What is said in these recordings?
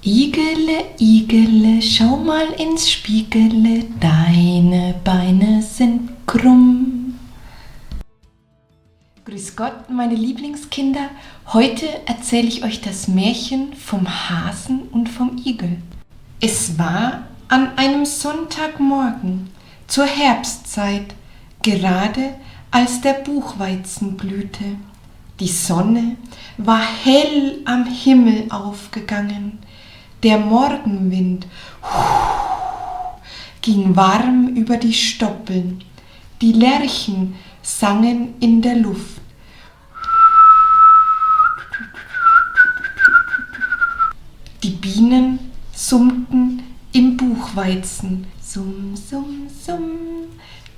Igele, Igele, schau mal ins Spiegele, deine Beine sind krumm. Grüß Gott, meine Lieblingskinder, heute erzähle ich euch das Märchen vom Hasen und vom Igel. Es war an einem Sonntagmorgen zur Herbstzeit, gerade als der Buchweizen blühte. Die Sonne war hell am Himmel aufgegangen. Der Morgenwind ging warm über die Stoppeln. Die Lerchen sangen in der Luft. Die Bienen summten im Buchweizen. Summ, summ, summ.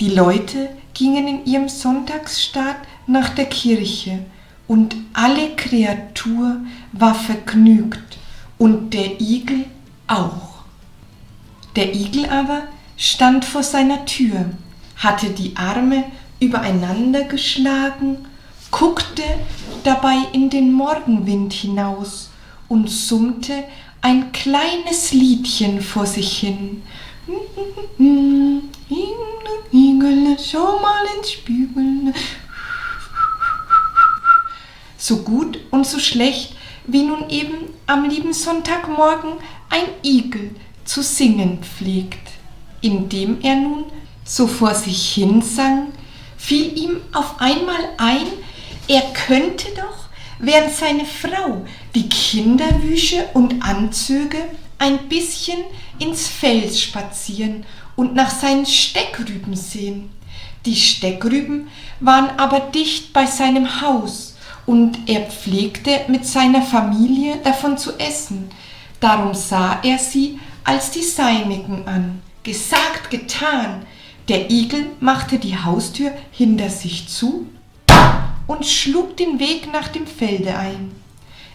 Die Leute gingen in ihrem Sonntagsstaat nach der Kirche und alle Kreatur war vergnügt. Und der Igel auch. Der Igel aber stand vor seiner Tür, hatte die Arme übereinander geschlagen, guckte dabei in den Morgenwind hinaus und summte ein kleines Liedchen vor sich hin. Igel, schau mal ins Spiegel. So gut und so schlecht, wie nun eben am lieben Sonntagmorgen ein Igel zu singen pflegt. Indem er nun so vor sich hin sang, fiel ihm auf einmal ein, er könnte doch, während seine Frau die Kinder wüsche und anzöge, ein bisschen ins Feld spazieren und nach seinen Steckrüben sehen. Die Steckrüben waren aber dicht bei seinem Haus, und er pflegte mit seiner Familie davon zu essen. Darum sah er sie als die seinigen an. Gesagt, getan. Der Igel machte die Haustür hinter sich zu und schlug den Weg nach dem Felde ein.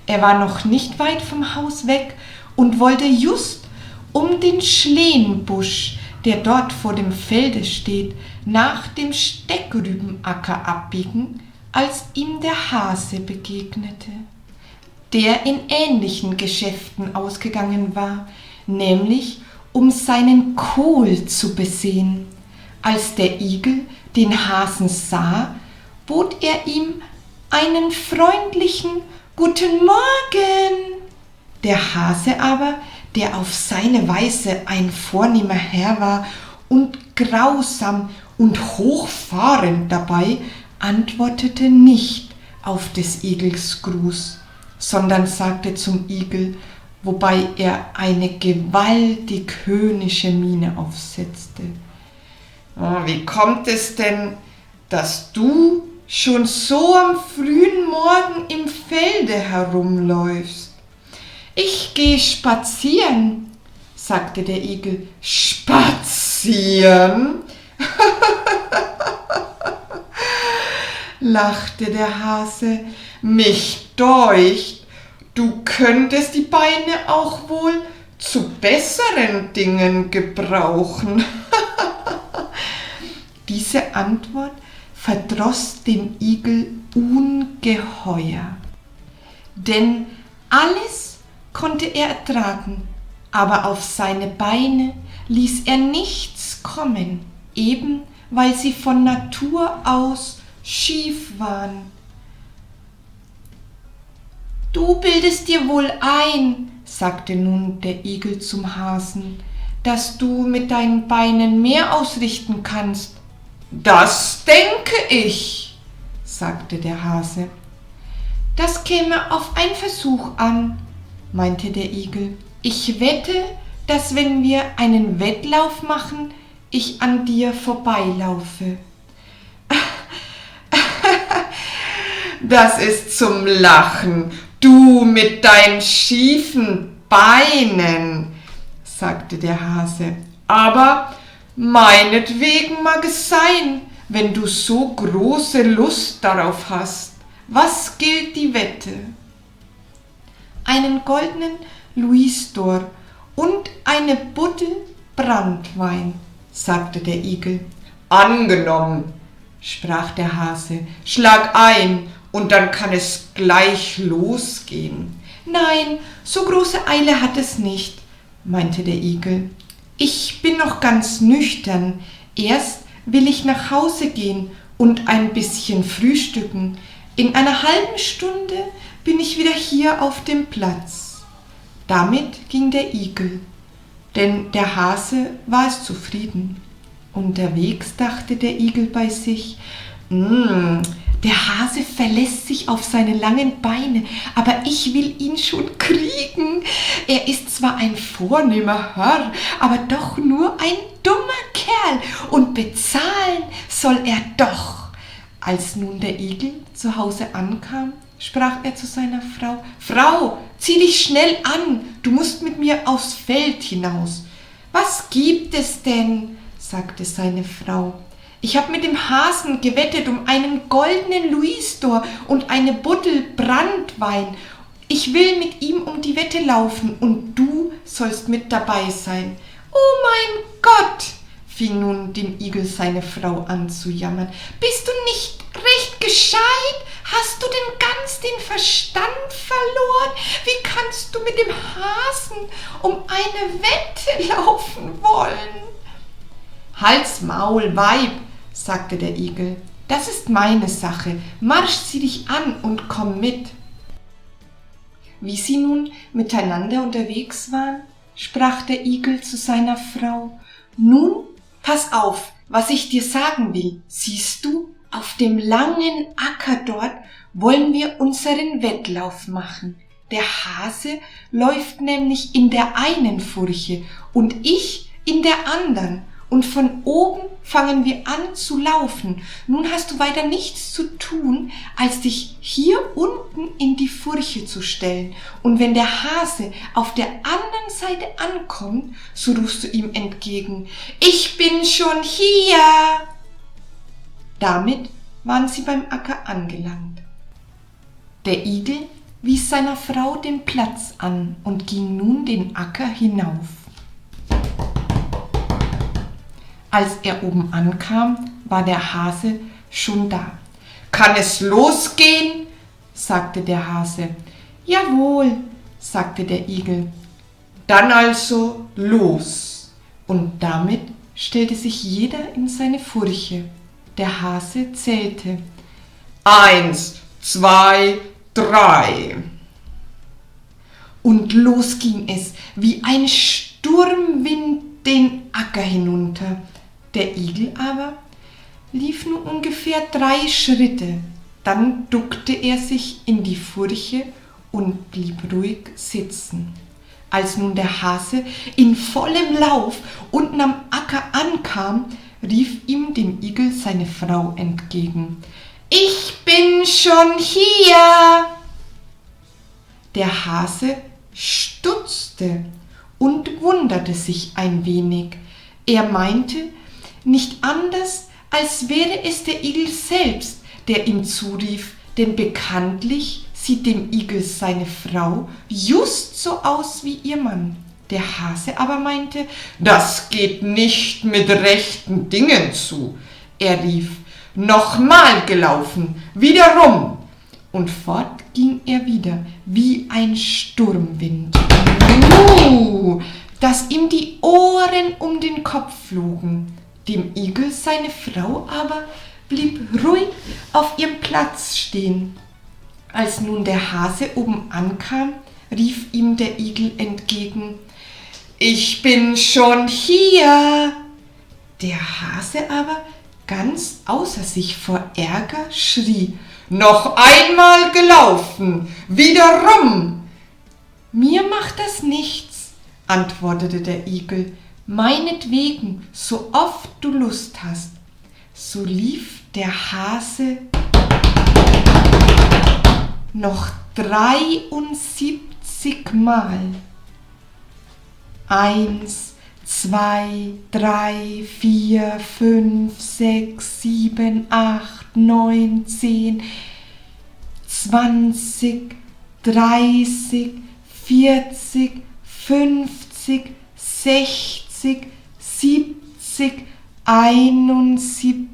Er war noch nicht weit vom Haus weg und wollte just um den Schlehenbusch, der dort vor dem Felde steht, nach dem Steckrübenacker abbiegen, als ihm der Hase begegnete, der in ähnlichen Geschäften ausgegangen war, nämlich um seinen Kohl zu besehen. Als der Igel den Hasen sah, bot er ihm einen freundlichen Guten Morgen. Der Hase aber, der auf seine Weise ein vornehmer Herr war und grausam und hochfahrend dabei, antwortete nicht auf des Igels Gruß, sondern sagte zum Igel, wobei er eine gewaltig höhnische Miene aufsetzte: Wie kommt es denn, dass du schon so am frühen Morgen im Felde herumläufst? Ich gehe spazieren, sagte der Igel. Spazieren? Lachte der Hase, mich deucht, du könntest die Beine auch wohl zu besseren Dingen gebrauchen. Diese Antwort verdroß den Igel ungeheuer, denn alles konnte er ertragen, aber auf seine Beine ließ er nichts kommen, eben weil sie von Natur aus schief waren. Du bildest dir wohl ein, sagte nun der Igel zum Hasen, dass du mit deinen Beinen mehr ausrichten kannst. Das denke ich, sagte der Hase. Das käme auf einen Versuch an, meinte der Igel. Ich wette, dass wenn wir einen Wettlauf machen, ich an dir vorbeilaufe. Das ist zum Lachen, du mit deinen schiefen Beinen, sagte der Hase. Aber meinetwegen mag es sein, wenn du so große Lust darauf hast. Was gilt die Wette? Einen goldenen Louisdor und eine Buddel Branntwein, sagte der Igel. Angenommen, sprach der Hase, schlag ein und dann kann es gleich losgehen. Nein, so große Eile hat es nicht, meinte der Igel. Ich bin noch ganz nüchtern. Erst will ich nach Hause gehen und ein bisschen frühstücken. In einer halben Stunde bin ich wieder hier auf dem Platz. Damit ging der Igel, denn der Hase war es zufrieden. Unterwegs dachte der Igel bei sich, der Hase verlässt sich auf seine langen Beine, aber ich will ihn schon kriegen. Er ist zwar ein vornehmer Herr, aber doch nur ein dummer Kerl und bezahlen soll er doch. Als nun der Igel zu Hause ankam, sprach er zu seiner Frau, Frau, zieh dich schnell an, du musst mit mir aufs Feld hinaus. Was gibt es denn? Sagte seine Frau. Ich habe mit dem Hasen gewettet um einen goldenen Louisdor und eine Buddel Branntwein. Ich will mit ihm um die Wette laufen und du sollst mit dabei sein. Oh mein Gott, fing nun dem Igel seine Frau an zu jammern. Bist du nicht recht gescheit? Hast du denn ganz den Verstand verloren? Wie kannst du mit dem Hasen um eine Wette laufen wollen? Halt's Maul, Weib, sagte der Igel. Das ist meine Sache. Marsch, zieh dich an und komm mit. Wie sie nun miteinander unterwegs waren, sprach der Igel zu seiner Frau. Nun, pass auf, was ich dir sagen will. Siehst du, auf dem langen Acker dort wollen wir unseren Wettlauf machen. Der Hase läuft nämlich in der einen Furche und ich in der anderen. Und von oben fangen wir an zu laufen. Nun hast du weiter nichts zu tun, als dich hier unten in die Furche zu stellen. Und wenn der Hase auf der anderen Seite ankommt, so rufst du ihm entgegen, ich bin schon hier. Damit waren sie beim Acker angelangt. Der Igel wies seiner Frau den Platz an und ging nun den Acker hinauf. Als er oben ankam, war der Hase schon da. Kann es losgehen? Sagte der Hase. Jawohl, sagte der Igel. Dann also los. Und damit stellte sich jeder in seine Furche. Der Hase zählte. 1, 2, 3. Und los ging es, wie ein Sturmwind den Acker hinunter. Der Igel aber lief nur ungefähr 3 Schritte. Dann duckte er sich in die Furche und blieb ruhig sitzen. Als nun der Hase in vollem Lauf unten am Acker ankam, rief ihm dem Igel seine Frau entgegen. Ich bin schon hier! Der Hase stutzte und wunderte sich ein wenig. Er meinte nicht anders, als wäre es der Igel selbst, der ihm zurief, denn bekanntlich sieht dem Igel seine Frau just so aus wie ihr Mann. Der Hase aber meinte, das geht nicht mit rechten Dingen zu. Er rief, nochmal gelaufen, wieder rum. Und fort ging er wieder, wie ein Sturmwind. Dass ihm die Ohren um den Kopf flogen. Dem Igel seine Frau aber blieb ruhig auf ihrem Platz stehen. Als nun der Hase oben ankam, rief ihm der Igel entgegen, ich bin schon hier. Der Hase aber, ganz außer sich vor Ärger, schrie, noch einmal gelaufen, wieder rum. Mir macht das nichts, antwortete der Igel, meinetwegen, so oft du Lust hast. So lief der Hase noch 73 Mal. 1, 2, 3, 4, 5, 6, 7, 8, 9, 10, 20, 30, 40, 50, 60, 70, 71,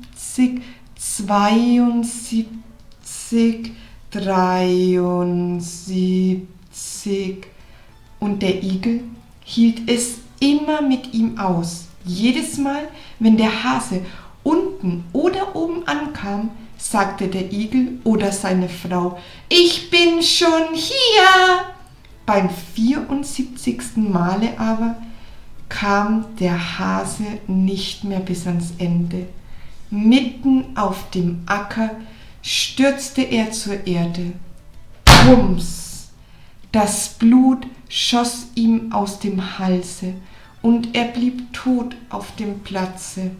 72, 73, trotzig. Und der Igel hielt es immer mit ihm aus. Jedes Mal, wenn der Hase unten oder oben ankam, sagte der Igel oder seine Frau: Ich bin schon hier! Beim 74. Male aber kam der Hase nicht mehr bis ans Ende. Mitten auf dem Acker stürzte er zur Erde. Bums! Das Blut schoss ihm aus dem Halse und er blieb tot auf dem Platze.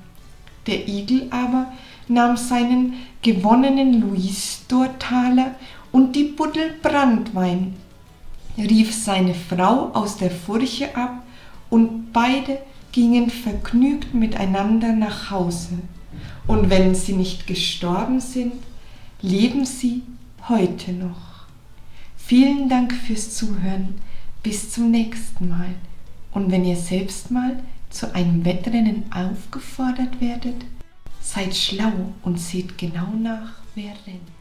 Der Igel aber nahm seinen gewonnenen Louisdor-Taler und die Buddel Branntwein, rief seine Frau aus der Furche ab und beide gingen vergnügt miteinander nach Hause. Und wenn sie nicht gestorben sind, leben sie heute noch. Vielen Dank fürs Zuhören. Bis zum nächsten Mal. Und wenn ihr selbst mal zu einem Wettrennen aufgefordert werdet, seid schlau und seht genau nach, wer rennt.